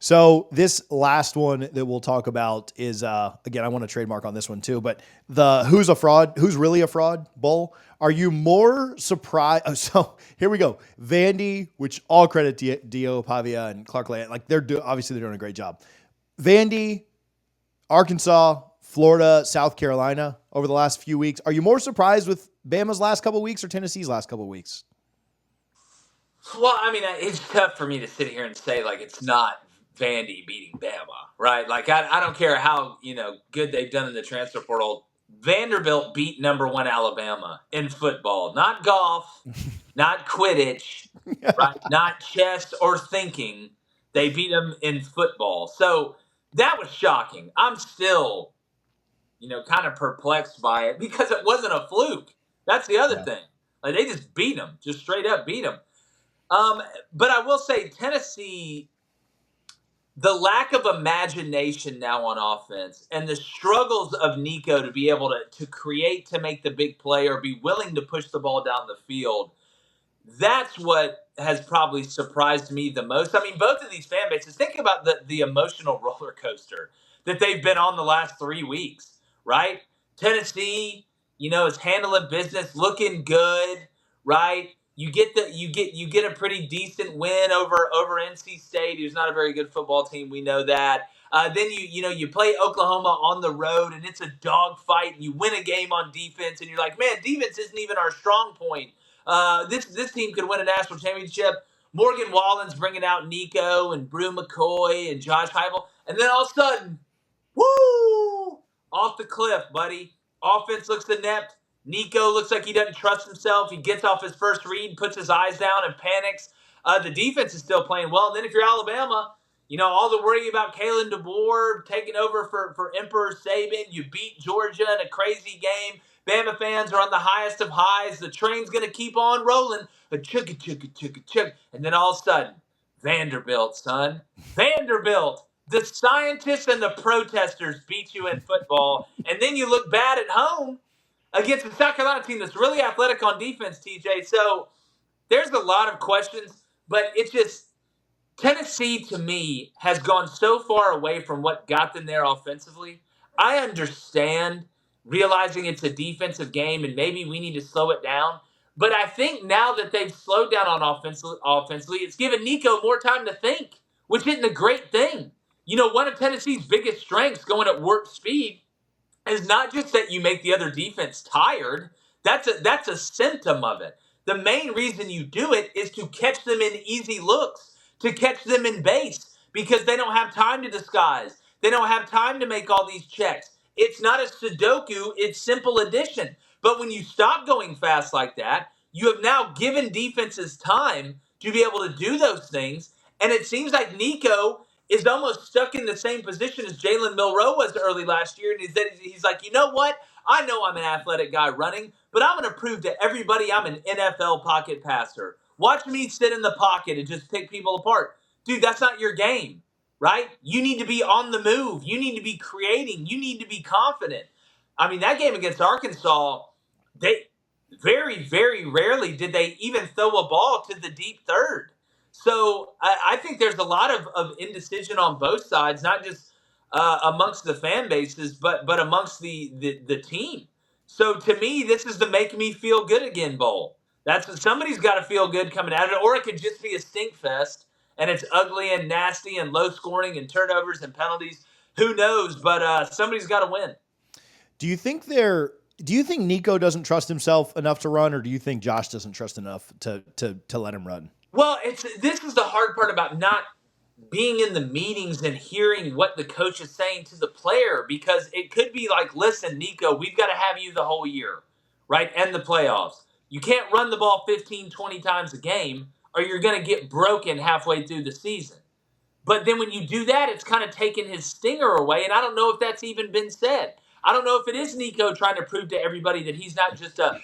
So this last one that we'll talk about is again, I want to trademark on this one too, but the who's really a fraud bowl. Are you more surprised? So here we go. Vandy, which all credit to Dio Pavia and Clark Land, like obviously they're doing a great job. Vandy, Arkansas, Florida, South Carolina over the last few weeks. Are you more surprised with Bama's last couple of weeks or Tennessee's last couple of weeks? Well, I mean, it's tough for me to sit here and say like it's not Vandy beating Bama, right? Like I don't care how good they've done in the transfer portal. Vanderbilt beat number one Alabama in football, not golf, not Quidditch, right? Not chess or thinking. They beat them in football, so that was shocking. I'm still, kind of perplexed by it because it wasn't a fluke. That's the other thing. Like they just beat them, just straight up beat them. But I will say Tennessee, the lack of imagination now on offense and the struggles of Nico to be able to create, to make the big play or be willing to push the ball down the field, that's what has probably surprised me the most. I mean, both of these fan bases, think about the emotional roller coaster that they've been on the last 3 weeks, right? Tennessee, is handling business, looking good, right? You get a pretty decent win over NC State, who's not a very good football team. We know that. Then you play Oklahoma on the road, and it's a dogfight, and you win a game on defense, and you're like, man, defense isn't even our strong point. This team could win a national championship. Morgan Wallen's bringing out Nico and Brew McCoy and Josh Heupel, and then all of a sudden, woo, off the cliff, buddy. Offense looks inept. Nico looks like he doesn't trust himself. He gets off his first read, puts his eyes down, and panics. The defense is still playing well. And then if you're Alabama, all the worry about Kalen DeBoer taking over for Emperor Saban. You beat Georgia in a crazy game. Bama fans are on the highest of highs. The train's going to keep on rolling. A chugga, chugga, chugga, chugga. And then all of a sudden, Vanderbilt, son. Vanderbilt. The scientists and the protesters beat you in football. And then you look bad at home against the South Carolina team that's really athletic on defense, TJ. So there's a lot of questions, but it's just Tennessee, to me, has gone so far away from what got them there offensively. I understand realizing it's a defensive game and maybe we need to slow it down. But I think now that they've slowed down on offensively, it's given Nico more time to think, which isn't a great thing. One of Tennessee's biggest strengths going at warp speed is not just that you make the other defense tired. That's a symptom of it. The main reason you do it is to catch them in easy looks, to catch them in base, because they don't have time to disguise. They don't have time to make all these checks. It's not a Sudoku, it's simple addition. But when you stop going fast like that, you have now given defenses time to be able to do those things. And it seems like Nico is almost stuck in the same position as Jalen Milroe was early last year. And he's like, you know what? I know I'm an athletic guy running, but I'm going to prove to everybody I'm an NFL pocket passer. Watch me sit in the pocket and just pick people apart. Dude, that's not your game, right? You need to be on the move. You need to be creating. You need to be confident. I mean, that game against Arkansas, they very, very rarely did they even throw a ball to the deep third. So I think there's a lot of indecision on both sides, not just amongst the fan bases, but amongst the team. So to me, this is the make me feel good again bowl. Somebody's got to feel good coming out of it, or it could just be a stink fest and it's ugly and nasty and low scoring and turnovers and penalties. Who knows? But somebody's got to win. Do you think Nico doesn't trust himself enough to run, or do you think Josh doesn't trust enough to let him run? Well, this is the hard part about not being in the meetings and hearing what the coach is saying to the player, because it could be like, listen, Nico, we've got to have you the whole year, right? And the playoffs. You can't run the ball 15, 20 times a game or you're going to get broken halfway through the season. But then when you do that, it's kind of taken his stinger away. And I don't know if that's even been said. I don't know if it is Nico trying to prove to everybody that he's not just a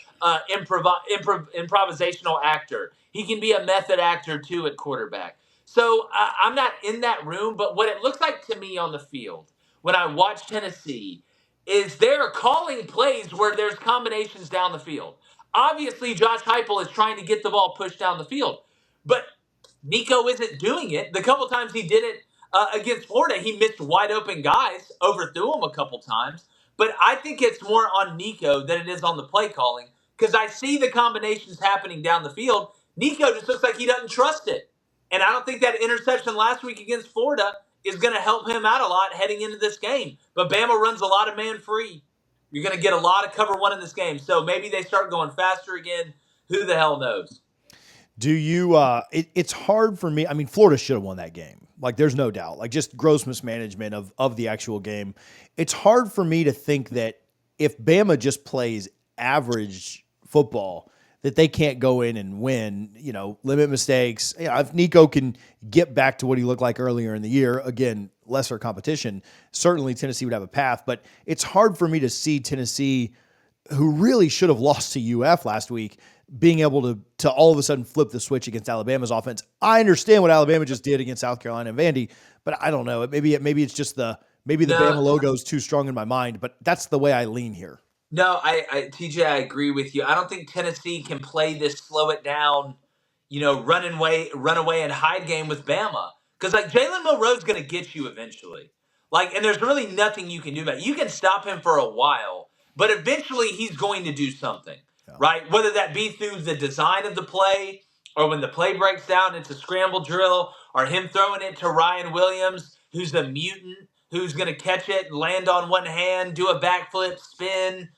improvisational actor. He can be a method actor too at quarterback. So I'm not in that room, but what it looks like to me on the field when I watch Tennessee is they're calling plays where there's combinations down the field. Obviously, Josh Heupel is trying to get the ball pushed down the field, but Nico isn't doing it. The couple times he did it Against Florida, he missed wide open guys, overthrew them a couple times. But I think it's more on Nico than it is on the play calling because I see the combinations happening down the field. Nico just looks like he doesn't trust it. And I don't think that interception last week against Florida is going to help him out a lot heading into this game. But Bama runs a lot of man free. You're going to get a lot of cover one in this game. So maybe they start going faster again. Who the hell knows? Do you? It's hard for me. I mean, Florida should have won that game. Like, there's no doubt. Like, just gross mismanagement of the actual game. It's hard for me to think that if Bama just plays average football, that they can't go in and win. Limit mistakes. If Nico can get back to what he looked like earlier in the year, again, lesser competition, certainly Tennessee would have a path. But it's hard for me to see Tennessee, who really should have lost to UF last week, being able to all of a sudden flip the switch against Alabama's offense. I understand what Alabama just did against South Carolina and Vandy, but I don't know. Maybe it's just the Bama logo is too strong in my mind, but that's the way I lean here. No, TJ, I agree with you. I don't think Tennessee can play this slow it down, run away and hide game with Bama. Because like Jalen Milroe's going to get you eventually. And there's really nothing you can do about it. You can stop him for a while, but eventually he's going to do something, right? Whether that be through the design of the play or when the play breaks down, it's a scramble drill or him throwing it to Ryan Williams, who's a mutant, who's going to catch it, land on one hand, do a backflip, spin,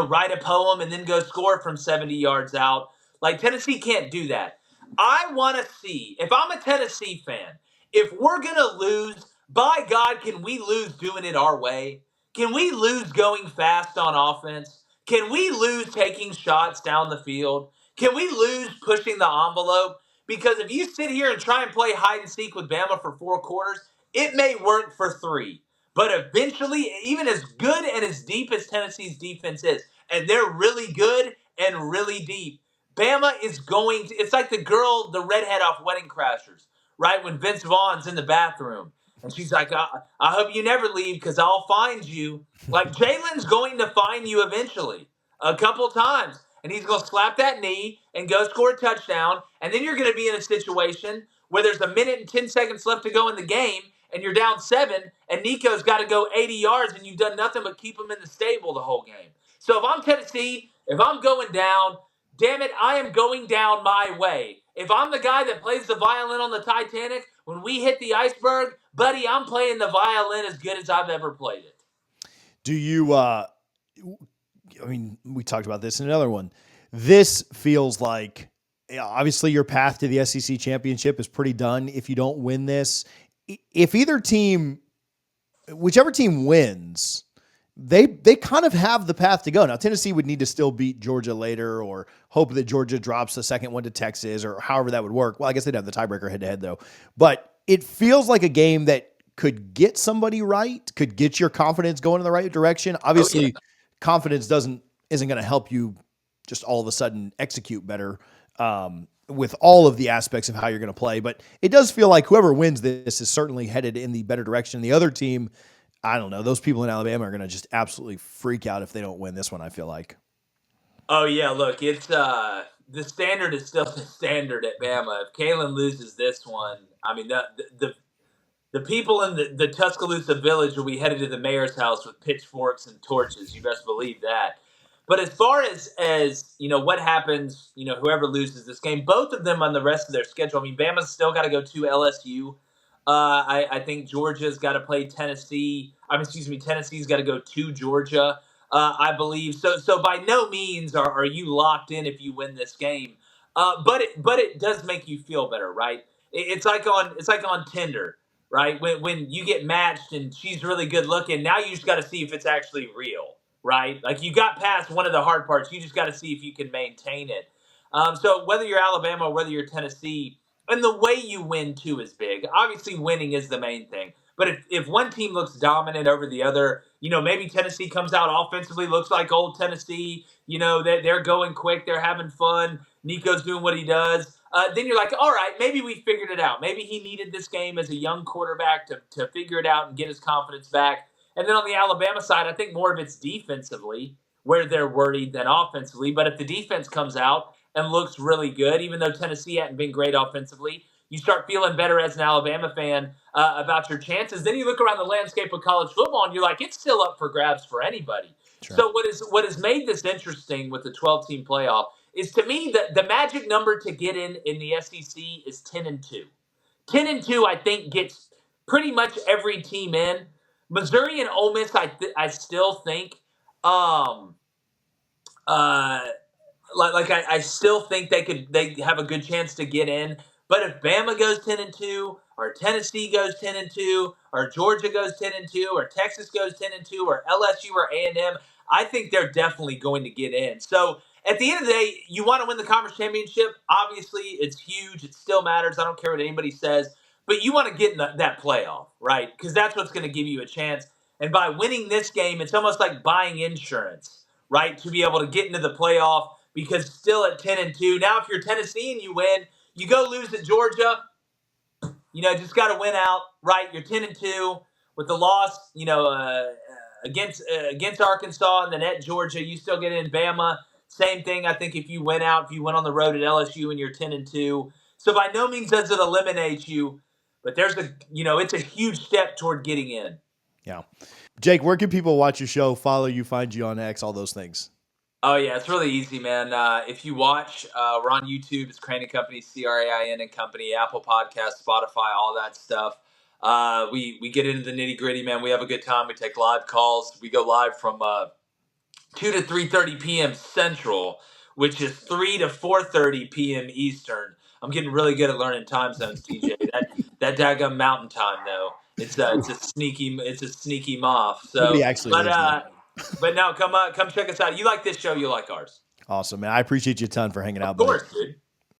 write a poem, and then go score from 70 yards out. Like, Tennessee can't do that. I want to see, if I'm a Tennessee fan, if we're going to lose, by God, can we lose doing it our way? Can we lose going fast on offense? Can we lose taking shots down the field? Can we lose pushing the envelope? Because if you sit here and try and play hide and seek with Bama for 4 quarters, it may work for 3. But eventually, even as good and as deep as Tennessee's defense is, and they're really good and really deep, Bama is going to, it's like the redhead off Wedding Crashers, right? When Vince Vaughn's in the bathroom and she's like, I hope you never leave because I'll find you. Like, Jalen's going to find you eventually a couple times. And he's going to slap that knee and go score a touchdown. And then you're going to be in a situation where there's a minute and 10 seconds left to go in the game and you're down 7 and Nico's got to go 80 yards and you've done nothing but keep him in the stable the whole game. So if I'm Tennessee, if I'm going down, damn it, I am going down my way. If I'm the guy that plays the violin on the Titanic, when we hit the iceberg, buddy, I'm playing the violin as good as I've ever played it. Do you, we talked about this in another one. This feels like, obviously, your path to the SEC championship is pretty done if you don't win this. If whichever team wins, they kind of have the path to go. Now, Tennessee would need to still beat Georgia later or hope that Georgia drops the second one to Texas or however that would work. Well, I guess they'd have the tiebreaker head-to-head, though. But it feels like a game that could get somebody right, could get your confidence going in the right direction. Obviously, confidence isn't going to help you just all of a sudden execute better with all of the aspects of how you're going to play. But it does feel like whoever wins this is certainly headed in the better direction. The other team, I don't know, those people in Alabama are going to just absolutely freak out if they don't win this one, I feel like. Oh, yeah, look, it's the standard is still the standard at Bama. If Kalen loses this one, I mean, the people in the Tuscaloosa village will be headed to the mayor's house with pitchforks and torches. You best believe that. But as far as what happens, whoever loses this game, both of them on the rest of their schedule. I mean, Bama's still got to go to LSU. I think Georgia's got to play Tennessee. Tennessee's got to go to Georgia. I believe so. By no means are you locked in if you win this game. But it does make you feel better, right? It's like on Tinder, right? When you get matched and she's really good looking, now you just got to see if it's actually real, right? Like, you got past one of the hard parts. You just got to see if you can maintain it. So whether you're Alabama or whether you're Tennessee, and the way you win too is big. Obviously, winning is the main thing. But if one team looks dominant over the other, maybe Tennessee comes out offensively, looks like old Tennessee. They're going quick, they're having fun. Nico's doing what he does. Then you're like, all right, maybe we figured it out. Maybe he needed this game as a young quarterback to figure it out and get his confidence back. And then on the Alabama side, I think more of it's defensively where they're worried than offensively. But if the defense comes out and looks really good, even though Tennessee hadn't been great offensively, you start feeling better as an Alabama fan about your chances. Then you look around the landscape of college football, and you're like, it's still up for grabs for anybody. Sure. So what has made this interesting with the 12-team playoff is, to me, the magic number to get in the SEC is 10-2. 10-2, I think, gets pretty much every team in. Missouri and Ole Miss, I still think, um, uh, I still think they have a good chance to get in. But if Bama goes 10-2, or Tennessee goes 10-2, or Georgia goes 10-2, or Texas goes 10-2, or LSU or A&M, I think they're definitely going to get in. So at the end of the day, you want to win the conference championship. Obviously, it's huge. It still matters. I don't care what anybody says. But you want to get in that playoff, right? Because that's what's going to give you a chance. And by winning this game, it's almost like buying insurance, right? To be able to get into the playoff, because still at 10-2. Now, if you're Tennessee and you win, you go lose at Georgia, just got to win out, right? You're 10-2 with the loss, against Arkansas, and then at Georgia, you still get in. Bama, same thing. I think if you went on the road at LSU and you're 10-2, so by no means does it eliminate you, but it's a huge step toward getting in. Yeah. Jake, where can people watch your show, follow you, find you on X, all those things? Oh, yeah, it's really easy, man. If you watch, we're on YouTube. It's Crain and Company, Crain and Company, Apple Podcasts, Spotify, all that stuff. We get into the nitty gritty, man. We have a good time. We take live calls. We go live from 2 to 3:30 p.m. Central, which is 3 to 4:30 p.m. Eastern. I'm getting really good at learning time zones, TJ. That daggum mountain time, though. It's a sneaky moth. Nobody So, actually lives there. but no, come check us out. You like this show, you like ours. Awesome, man. I appreciate you a ton for hanging out, Of buddy. course, dude.